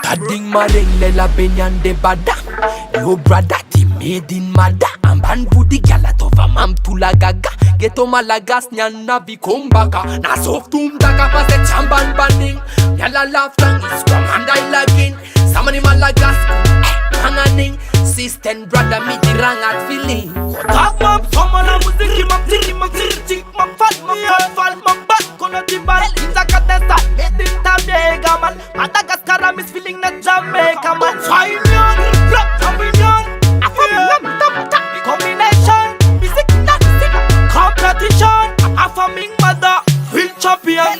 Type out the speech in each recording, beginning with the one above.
Kading mareng la benyan de bada. Yo brother ti made in mada. Amban budi gala tova mam tula gaga. Geto malagas nyan na bikombaka. Na soft daga pas de chamban banding. Yala laugh lang is from handai lagin. Samani malagas hanganing. System brother me dirang at feeling. Talk map, someone a musiki map, tiki map, tiki map, fal, map, back, kona tibal, Zakatesta, made in Tabega man, Madagascar is feeling na Jamaica man. 5 million, flop, 1 million, combination, music, competition, a farming mother, real champion.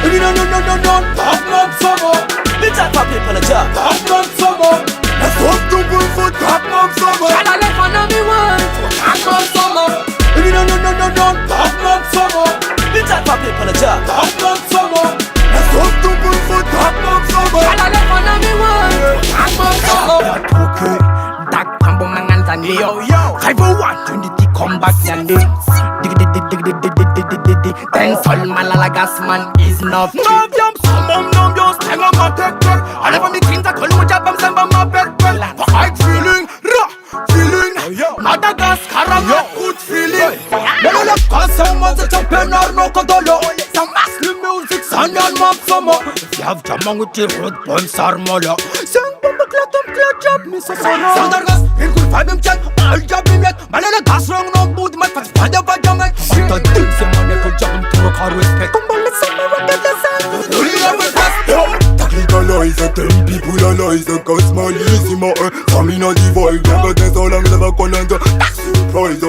No, talk map, someone. The chat for people a job. Talk map, someone. Let's talk to people for talk map, someone. Shall I let one of me one? Talk map, someone. No, talk map, someone. The chat for people a job. Talk map, someone. Let's talk to people for talk map, someone. Shall I let one of me one? Talk map, someone. Okay. Dak pambo manganzani yo 501 unity come back yande. Then sol malalagas man is enough. Nom yum, nom yum, stang on my tech. I never me clean the color with jabam samba my bed. Right feeling, feeling. Madagascar, good feeling. No, look, cause someone's a champion or no codolo. Some massive music, sun and map summer. If you have jamang with your road bombs or mola. Sing bomba club job, Miss Sora. Sandargas, in good five him check, all job him yet. Malala gas wrong, no good, my fast father by Jamek. But the things a man could job to a car respect. Kumbala summer, rocket the sun. Legalize it, tell people alize it, cause small easy more. Some in a divide, never dance all I'm never calling the surprise.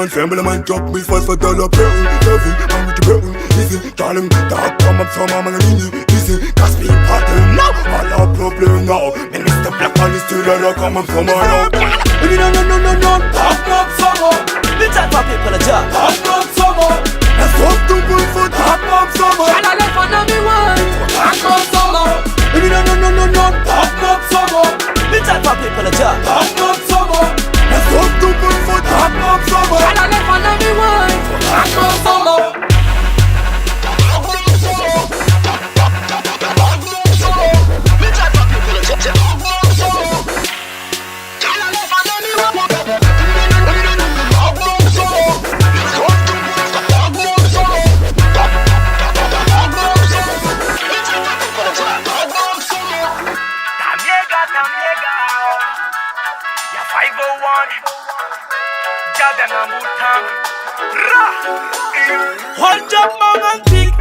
Tremble man, jump me fast for dollar pain. Heavy, I'm with the pain. Easy, darling, dark, come up from my man, easy, cause me pattern now. All our problem now. Me Mr. Black Man is still a come up from my now. No, talk up someone. The chat for people a job. Talk up someone. Let's talk to people for talk up someone. Shall I let one of me one? Talk map, someone. No, talk up someone. The chat for people a job. Talk up someone. Let's talk to people for talk up someone. Shall I let one of me one? Talk map, someone. Hold up, man, and tick.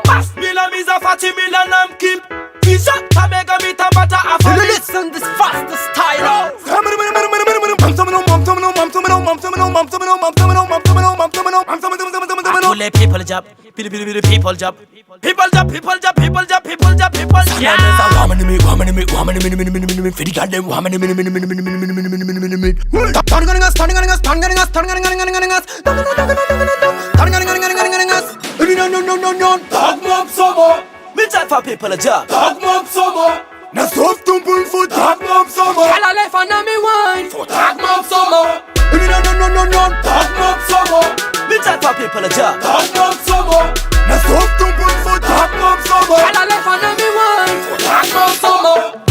Pass me la mise a fatty me la nam keep. Kisha, tabega me tabata afa. Listen this fast style. Let people job. People job. Yeah. No, talk map someone. Me chat for people a job. Talk map someone. Na soft tumble for talk map someone. Shall I let one of me one? For talk map someone. No, talk map someone. Me chat for people a job. Talk map someone. Na soft tumble for talk map someone. Shall I let one of me one? For talk map someone.